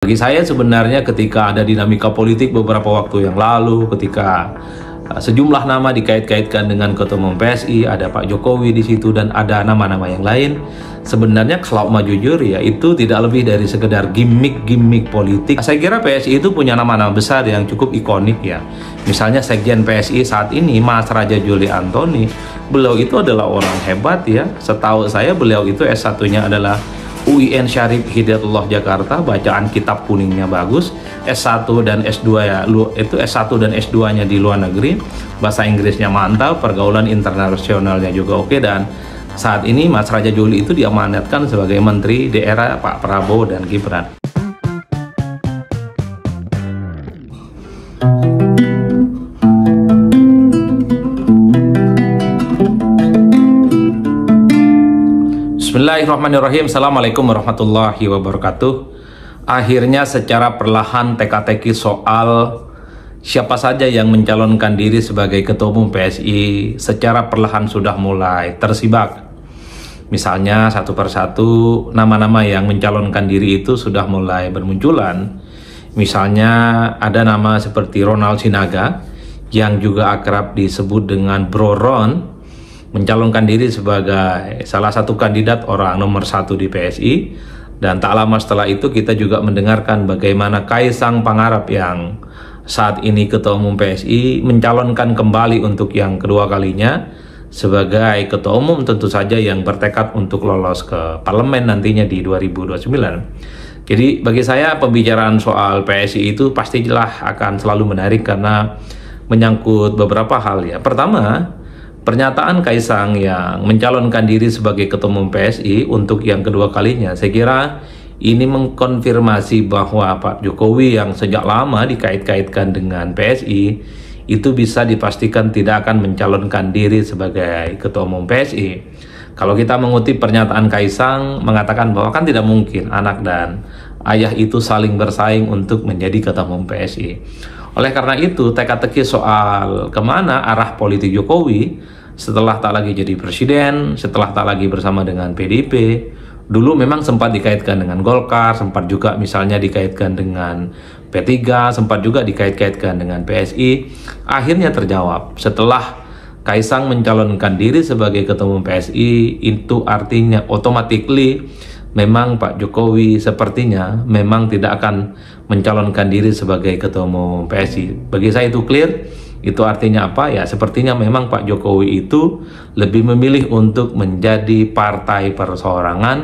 Bagi saya sebenarnya ketika ada dinamika politik beberapa waktu yang lalu, ketika sejumlah nama dikait-kaitkan dengan Ketua Umum PSI, ada Pak Jokowi di situ dan ada nama-nama yang lain. Sebenarnya kalau mau jujur ya itu tidak lebih dari sekedar gimmick politik. Saya kira PSI itu punya nama-nama besar yang cukup ikonik ya. Misalnya Sekjen PSI saat ini Mas Raja Juli Antoni, beliau itu adalah orang hebat ya. Setahu saya beliau itu S1-nya adalah UIN Syarif Hidayatullah Jakarta, bacaan kitab kuningnya bagus. S1 dan S2 ya, itu S1 dan S2-nya di luar negeri, bahasa Inggrisnya mantap, pergaulan internasionalnya juga oke, dan saat ini Mas Raja Juli itu diamanatkan sebagai menteri di era Pak Prabowo dan Gibran. Bismillahirrahmanirrahim. Assalamualaikum warahmatullahi wabarakatuh. Akhirnya secara perlahan teka-teki soal siapa saja yang mencalonkan diri sebagai Ketua Umum PSI secara perlahan sudah mulai tersibak. Misalnya satu persatu nama-nama yang mencalonkan diri itu sudah mulai bermunculan. Misalnya ada nama seperti Ronald Sinaga yang juga akrab disebut dengan Bro Ron, mencalonkan diri sebagai salah satu kandidat orang nomor 1 di PSI. Dan tak lama setelah itu kita juga mendengarkan bagaimana Kaisang Pangarep yang saat ini Ketua Umum PSI mencalonkan kembali untuk yang kedua kalinya sebagai Ketua Umum, tentu saja yang bertekad untuk lolos ke parlemen nantinya di 2029. Jadi bagi saya pembicaraan soal PSI itu pastilah akan selalu menarik karena menyangkut beberapa hal ya. Pertama, pernyataan Kaisang yang mencalonkan diri sebagai Ketua Umum PSI untuk yang kedua kalinya, saya kira ini mengkonfirmasi bahwa Pak Jokowi yang sejak lama dikait-kaitkan dengan PSI itu bisa dipastikan tidak akan mencalonkan diri sebagai Ketua Umum PSI. Kalau kita mengutip pernyataan Kaisang, mengatakan bahwa kan tidak mungkin anak dan ayah itu saling bersaing untuk menjadi Ketua Umum PSI. Oleh karena itu, teka-teki soal kemana arah politik Jokowi setelah tak lagi jadi presiden, setelah tak lagi bersama dengan PDIP, dulu memang sempat dikaitkan dengan Golkar, sempat juga misalnya dikaitkan dengan P3, sempat juga dikait-kaitkan dengan PSI, akhirnya terjawab. Setelah Kaisang mencalonkan diri sebagai Ketua Umum PSI, itu artinya automatically memang Pak Jokowi sepertinya memang tidak akan mencalonkan diri sebagai Ketua Umum PSI. Bagi saya itu clear. Itu artinya apa ya? Sepertinya memang Pak Jokowi itu lebih memilih untuk menjadi partai perseorangan,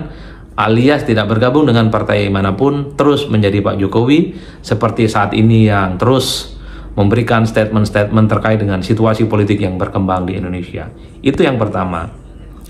alias tidak bergabung dengan partai manapun, terus menjadi Pak Jokowi seperti saat ini yang terus memberikan statement-statement terkait dengan situasi politik yang berkembang di Indonesia. Itu yang pertama.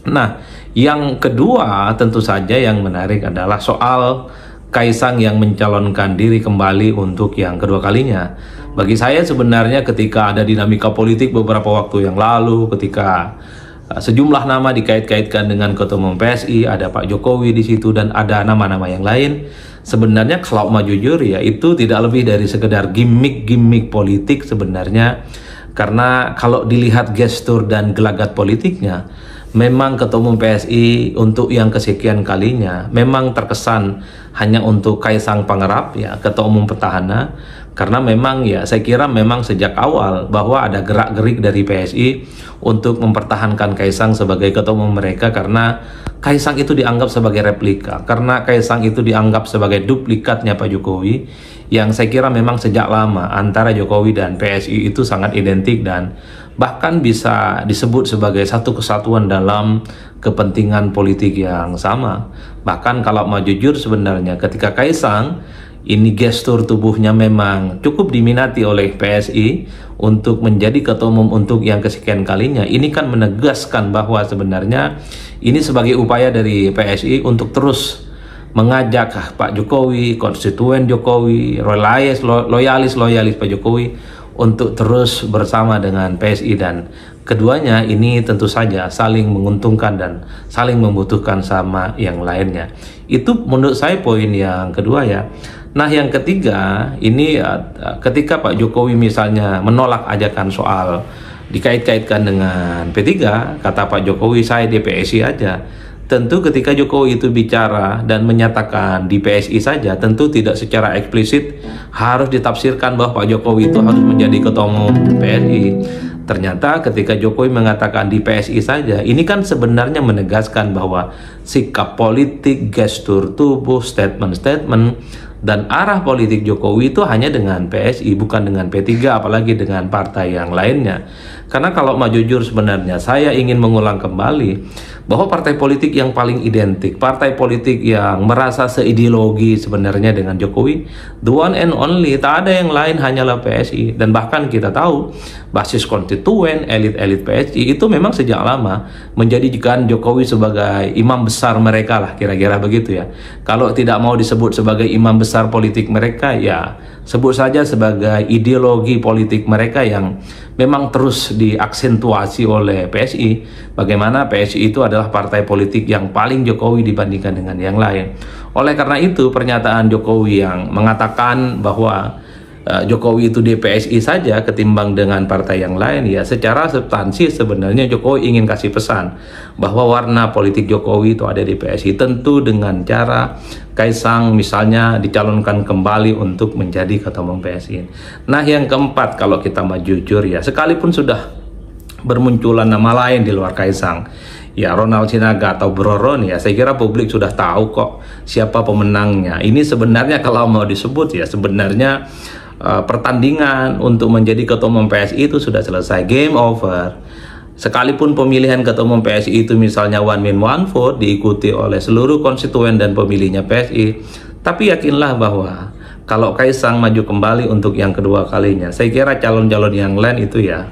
Nah, yang kedua tentu saja yang menarik adalah soal Kaisang yang mencalonkan diri kembali untuk yang kedua kalinya. Bagi saya sebenarnya ketika ada dinamika politik beberapa waktu yang lalu, ketika sejumlah nama dikait-kaitkan dengan Ketua Umum PSI, ada Pak Jokowi di situ dan ada nama-nama yang lain. Sebenarnya kalau mau jujur ya itu tidak lebih dari sekedar gimmick politik sebenarnya. Karena kalau dilihat gestur dan gelagat politiknya, memang Ketua Umum PSI untuk yang kesekian kalinya memang terkesan hanya untuk Kaisang Pangarep ya, Ketua Umum Petahana, karena memang ya saya kira memang sejak awal bahwa ada gerak-gerik dari PSI untuk mempertahankan Kaisang sebagai Ketua Umum mereka, karena Kaisang itu dianggap sebagai replika, karena Kaisang itu dianggap sebagai duplikatnya Pak Jokowi, yang saya kira memang sejak lama antara Jokowi dan PSI itu sangat identik dan bahkan bisa disebut sebagai satu kesatuan dalam kepentingan politik yang sama. Bahkan kalau mau jujur sebenarnya ketika Kaisang ini gestur tubuhnya memang cukup diminati oleh PSI untuk menjadi Ketua Umum untuk yang kesekian kalinya, ini kan menegaskan bahwa sebenarnya ini sebagai upaya dari PSI untuk terus mengajak Pak Jokowi, konstituen Jokowi, loyalis Pak Jokowi untuk terus bersama dengan PSI, dan keduanya ini tentu saja saling menguntungkan dan saling membutuhkan sama yang lainnya. Itu menurut saya poin yang kedua ya. Nah yang ketiga ini ketika Pak Jokowi misalnya menolak ajakan soal dikait-kaitkan dengan P3, kata Pak Jokowi saya di PSI aja. tentu ketika Jokowi itu bicara dan menyatakan di PSI saja, tentu tidak secara eksplisit harus ditafsirkan bahwa Pak Jokowi itu harus menjadi ketua umum PSI. Ternyata ketika Jokowi mengatakan di PSI saja, ini kan sebenarnya menegaskan bahwa sikap politik, gestur tubuh, statement-statement, dan arah politik Jokowi itu hanya dengan PSI, bukan dengan P3, apalagi dengan partai yang lainnya. Karena kalau mau jujur sebenarnya, saya ingin mengulang kembali bahwa partai politik yang paling identik, partai politik yang merasa seideologi sebenarnya dengan Jokowi, the one and only, tak ada yang lain, hanyalah PSI. Dan bahkan kita tahu basis konstituen, elit-elit PSI itu memang sejak lama menjadikan Jokowi sebagai imam besar mereka lah, kira-kira begitu ya. Kalau tidak mau disebut sebagai imam besar politik mereka, ya sebut saja sebagai ideologi politik mereka yang memang terus diaksentuasi oleh PSI. Bagaimana PSI itu adalah partai politik yang paling Jokowi dibandingkan dengan yang lain. Oleh karena itu, pernyataan Jokowi yang mengatakan bahwa Jokowi itu di PSI saja ketimbang dengan partai yang lain, ya secara substansi sebenarnya Jokowi ingin kasih pesan bahwa warna politik Jokowi itu ada di PSI, tentu dengan cara Kaisang misalnya dicalonkan kembali untuk menjadi ketua umum PSI. Nah, yang keempat, kalau kita mau jujur ya, sekalipun sudah bermunculan nama lain di luar Kaisang, ya Ronald Sinaga atau Bro Ron, ya saya kira publik sudah tahu kok siapa pemenangnya. Ini sebenarnya kalau mau disebut ya sebenarnya pertandingan untuk menjadi ketua umum PSI itu sudah selesai, game over. Sekalipun pemilihan ketua umum PSI itu misalnya one man one vote diikuti oleh seluruh konstituen dan pemilihnya PSI, tapi yakinlah bahwa kalau Kaisang maju kembali untuk yang kedua kalinya, saya kira calon-calon yang lain itu ya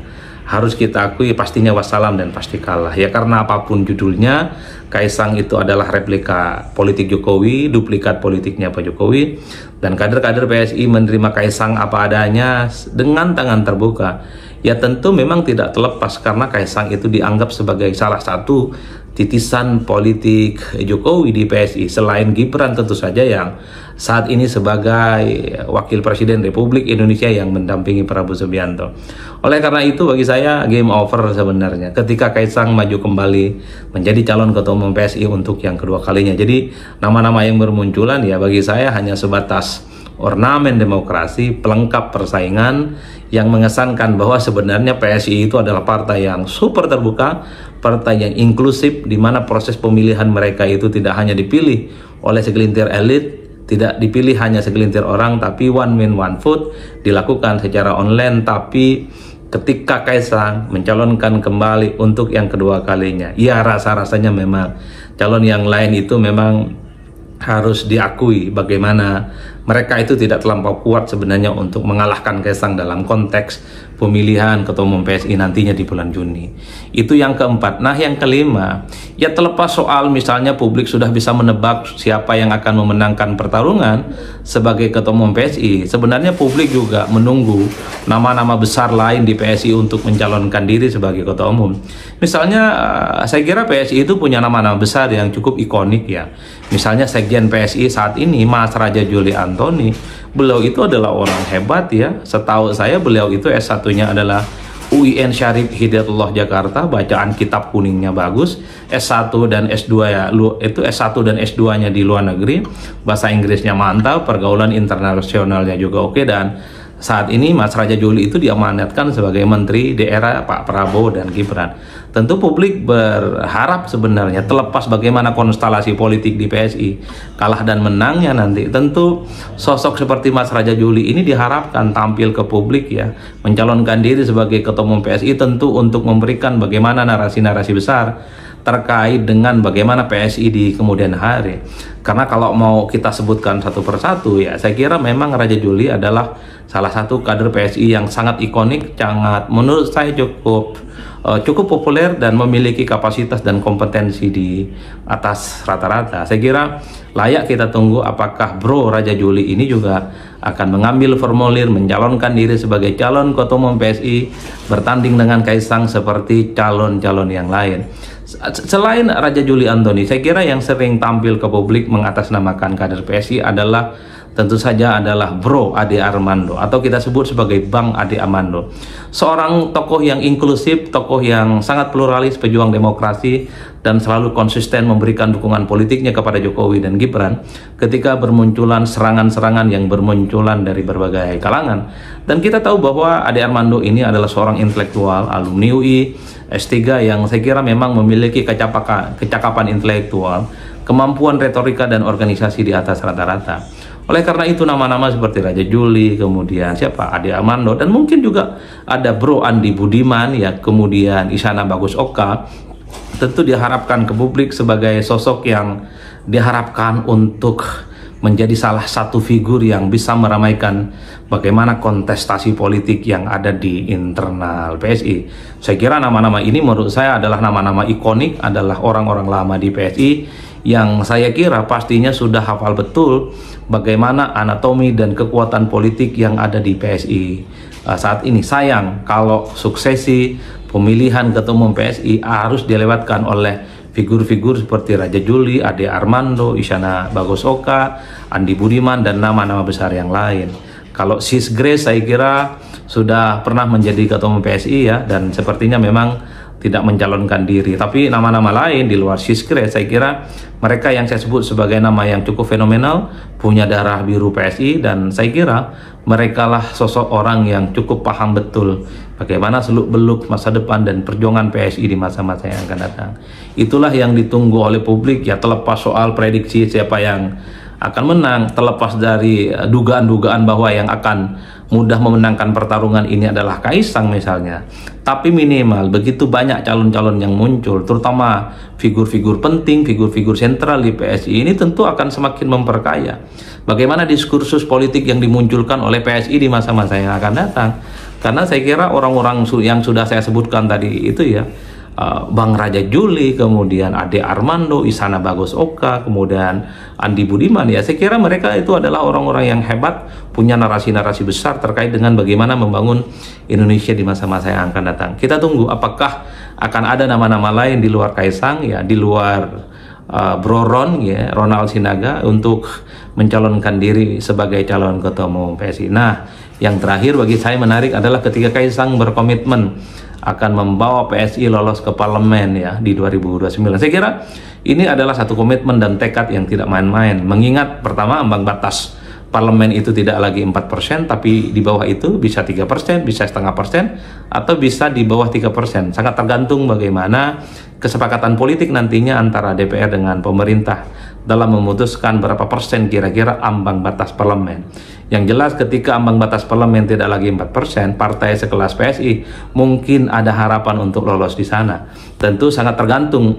harus kita akui pastinya wassalam dan pasti kalah ya, karena apapun judulnya, Kaisang itu adalah replika politik Jokowi, duplikat politiknya Pak Jokowi, dan kader-kader PSI menerima Kaisang apa adanya dengan tangan terbuka. Ya tentu memang tidak terlepas karena Kaisang itu dianggap sebagai salah satu titisan politik Jokowi di PSI, selain Gibran tentu saja yang saat ini sebagai Wakil Presiden Republik Indonesia yang mendampingi Prabowo Subianto. Oleh karena itu bagi saya game over sebenarnya ketika Kaisang maju kembali menjadi calon ketua umum PSI untuk yang kedua kalinya. Jadi nama-nama yang bermunculan ya bagi saya hanya sebatas ornamen demokrasi, pelengkap persaingan yang mengesankan bahwa sebenarnya PSI itu adalah partai yang super terbuka, partai yang inklusif, di mana proses pemilihan mereka itu tidak hanya dipilih oleh segelintir elit, tidak dipilih hanya segelintir orang, tapi one man one vote dilakukan secara online. Tapi ketika Kaisang mencalonkan kembali untuk yang kedua kalinya, ya rasa-rasanya memang calon yang lain itu memang harus diakui bagaimana mereka itu tidak terlampau kuat sebenarnya untuk mengalahkan Kaisang dalam konteks pemilihan ketua umum PSI nantinya di bulan Juni. Itu yang keempat. Nah, yang kelima, ya terlepas soal misalnya publik sudah bisa menebak siapa yang akan memenangkan pertarungan sebagai ketua umum PSI, sebenarnya publik juga menunggu nama-nama besar lain di PSI untuk mencalonkan diri sebagai ketua umum. Misalnya saya kira PSI itu punya nama-nama besar yang cukup ikonik ya. Misalnya Sekjen PSI saat ini Mas Raja Juli Antoni, beliau itu adalah orang hebat ya. Setahu saya beliau itu S1-nya adalah UIN Syarif Hidayatullah Jakarta, bacaan kitab kuningnya bagus. S1 dan S2 ya, itu S1 dan S2-nya di luar negeri, bahasa Inggrisnya mantap, pergaulan internasionalnya juga oke, dan saat ini Mas Raja Juli itu diamanatkan sebagai menteri di era Pak Prabowo dan Gibran. Tentu publik berharap sebenarnya terlepas bagaimana konstelasi politik di PSI, kalah dan menangnya nanti, tentu sosok seperti Mas Raja Juli ini diharapkan tampil ke publik ya, mencalonkan diri sebagai ketua umum PSI, tentu untuk memberikan bagaimana narasi-narasi besar terkait dengan bagaimana PSI di kemudian hari. Karena kalau mau kita sebutkan satu persatu ya, saya kira memang Raja Juli adalah salah satu kader PSI yang sangat ikonik, sangat menurut saya cukup populer dan memiliki kapasitas dan kompetensi di atas rata-rata. Saya kira layak kita tunggu apakah Bro Raja Juli ini juga akan mengambil formulir mencalonkan diri sebagai calon ketua umum PSI bertanding dengan Kaisang seperti calon-calon yang lain. Selain Raja Juli Antoni, saya kira yang sering tampil ke publik mengatasnamakan kader PSI adalah tentu saja adalah Bro Ade Armando, atau kita sebut sebagai Bang Ade Armando. Seorang tokoh yang inklusif, tokoh yang sangat pluralis, pejuang demokrasi, dan selalu konsisten memberikan dukungan politiknya kepada Jokowi dan Gibran ketika bermunculan serangan-serangan yang bermunculan dari berbagai kalangan. Dan kita tahu bahwa Ade Armando ini adalah seorang intelektual, alumni UI, S3 yang saya kira memang memiliki kecakapan intelektual, kemampuan retorika dan organisasi di atas rata-rata. Oleh karena itu nama-nama seperti Raja Juli, kemudian siapa, Ade Armando, dan mungkin juga ada Bro Andi Budiman, ya, kemudian Isyana Bagus Oka, tentu diharapkan ke publik sebagai sosok yang diharapkan untuk menjadi salah satu figur yang bisa meramaikan bagaimana kontestasi politik yang ada di internal PSI. Saya kira nama-nama ini menurut saya adalah nama-nama ikonik, adalah orang-orang lama di PSI yang saya kira pastinya sudah hafal betul bagaimana anatomi dan kekuatan politik yang ada di PSI saat ini. Sayang kalau suksesi pemilihan ketua umum PSI harus dilewatkan oleh figur-figur seperti Raja Juli, Ade Armando, Isyana Bagus Oka, Andi Budiman, dan nama-nama besar yang lain. Kalau Sis Grace saya kira sudah pernah menjadi ketua umum PSI, ya, dan sepertinya memang tidak mencalonkan diri. Tapi nama-nama lain di luar Sis Grace, saya kira mereka yang saya sebut sebagai nama yang cukup fenomenal, punya darah biru PSI, dan saya kira mereka lah sosok orang yang cukup paham betul bagaimana seluk-beluk masa depan dan perjuangan PSI di masa-masa yang akan datang. Itulah yang ditunggu oleh publik, ya, terlepas soal prediksi siapa yang akan menang, terlepas dari dugaan-dugaan bahwa yang akan mudah memenangkan pertarungan ini adalah Kaisang misalnya. Tapi minimal begitu banyak calon-calon yang muncul, terutama figur-figur penting, figur-figur sentral di PSI ini tentu akan semakin memperkaya bagaimana diskursus politik yang dimunculkan oleh PSI di masa-masa yang akan datang. Karena saya kira orang-orang yang sudah saya sebutkan tadi itu, ya, Bang Raja Juli, kemudian Ade Armando, Isyana Bagus Oka, kemudian Andi Budiman, ya, saya kira mereka itu adalah orang-orang yang hebat, punya narasi-narasi besar terkait dengan bagaimana membangun Indonesia di masa-masa yang akan datang. Kita tunggu apakah akan ada nama-nama lain di luar Kaisang, ya, di luar Bro Ron, ya, Ronald Sinaga, untuk mencalonkan diri sebagai calon ketua umum PSI. Nah, yang terakhir bagi saya menarik adalah ketika Kaisang berkomitmen akan membawa PSI lolos ke parlemen, ya, di 2029. Saya kira ini adalah satu komitmen dan tekad yang tidak main-main, mengingat pertama ambang batas parlemen itu tidak lagi 4%, tapi di bawah itu bisa 3%, bisa 0,5%, atau bisa di bawah 3%. Sangat tergantung bagaimana kesepakatan politik nantinya antara DPR dengan pemerintah dalam memutuskan berapa persen kira-kira ambang batas parlemen. Yang jelas ketika ambang batas parlemen tidak lagi 4%, partai sekelas PSI mungkin ada harapan untuk lolos di sana. Tentu sangat tergantung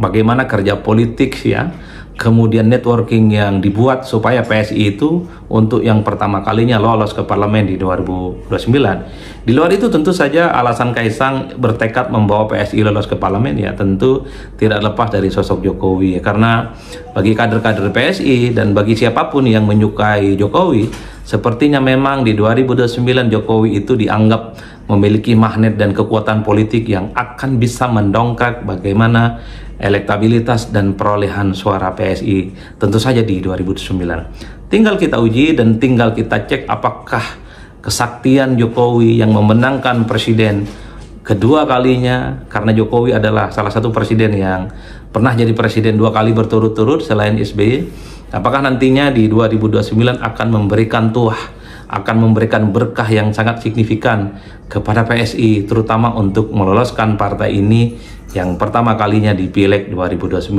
bagaimana kerja politik, ya, kemudian networking yang dibuat supaya PSI itu untuk yang pertama kalinya lolos ke parlemen di 2029. Di luar itu tentu saja alasan Kaisang bertekad membawa PSI lolos ke parlemen, ya, tentu tidak lepas dari sosok Jokowi, ya, karena bagi kader-kader PSI dan bagi siapapun yang menyukai Jokowi, sepertinya memang di 2029 Jokowi itu dianggap memiliki magnet dan kekuatan politik yang akan bisa mendongkrak bagaimana elektabilitas dan perolehan suara PSI tentu saja di 2009. Tinggal kita uji dan tinggal kita cek apakah kesaktian Jokowi yang memenangkan presiden kedua kalinya, karena Jokowi adalah salah satu presiden yang pernah jadi presiden 2 kali berturut-turut selain SBY, apakah nantinya di 2029 akan memberikan tuah, akan memberikan berkah yang sangat signifikan kepada PSI, terutama untuk meloloskan partai ini yang pertama kalinya di Pileg 2029.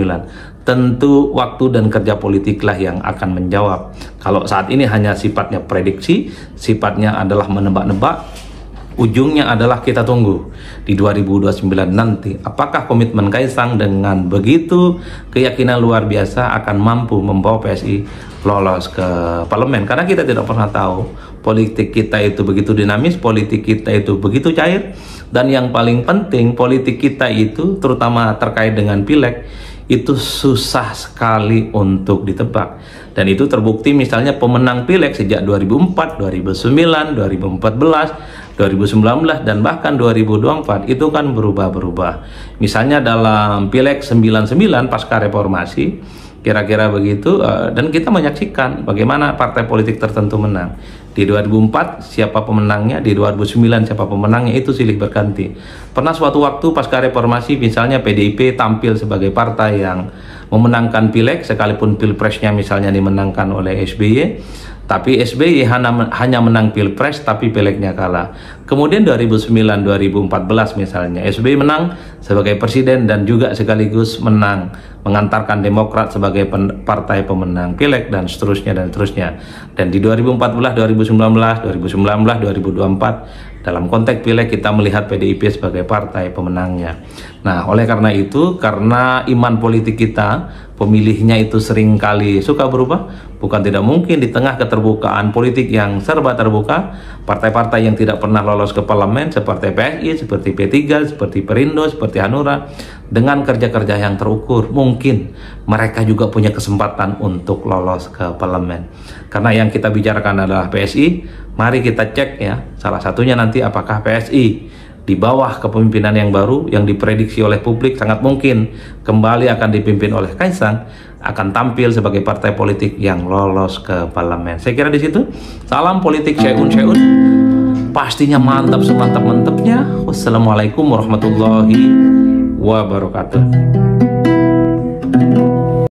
Tentu waktu dan kerja politiklah yang akan menjawab. Kalau saat ini hanya sifatnya prediksi, sifatnya adalah menebak-nebak, ujungnya adalah kita tunggu di 2029 nanti apakah komitmen Kaisang dengan begitu keyakinan luar biasa akan mampu membawa PSI lolos ke parlemen. Karena kita tidak pernah tahu, politik kita itu begitu dinamis, politik kita itu begitu cair, dan yang paling penting politik kita itu terutama terkait dengan Pileg itu susah sekali untuk ditebak. Dan itu terbukti misalnya pemenang Pileg sejak 2004, 2009, 2014, 2019 dan bahkan 2024 itu kan berubah-berubah. Misalnya dalam Pileg 99 pasca reformasi kira-kira begitu. Dan kita menyaksikan bagaimana partai politik tertentu menang. Di 2004 siapa pemenangnya, di 2009 siapa pemenangnya, itu silih berganti. Pernah suatu waktu pasca reformasi misalnya PDIP tampil sebagai partai yang memenangkan pileg, sekalipun pilpresnya misalnya dimenangkan oleh SBY, tapi SBY hanya menang pilpres tapi pilegnya kalah. Kemudian 2009-2014 misalnya SBY menang sebagai presiden dan juga sekaligus mengantarkan Demokrat sebagai partai pemenang pileg dan seterusnya dan seterusnya. Dan di 2014, 2019, 2024 dalam konteks pileg kita melihat PDIP sebagai partai pemenangnya. Nah, oleh karena itu, karena iman politik kita, pemilihnya itu seringkali suka berubah, bukan tidak mungkin di tengah keterbukaan politik yang serba terbuka, partai-partai yang tidak pernah lolos ke parlemen seperti PSI, seperti P3, seperti Perindo, seperti Hanura, dengan kerja-kerja yang terukur, mungkin mereka juga punya kesempatan untuk lolos ke parlemen. Karena yang kita bicarakan adalah PSI, mari kita cek ya, salah satunya nanti apakah PSI di bawah kepemimpinan yang baru yang diprediksi oleh publik sangat mungkin kembali akan dipimpin oleh Kaisang, akan tampil sebagai partai politik yang lolos ke parlemen. Saya kira di situ. Salam politik Syeun, pastinya mantap semantap-mantapnya. Wassalamualaikum warahmatullahi wabarakatuh.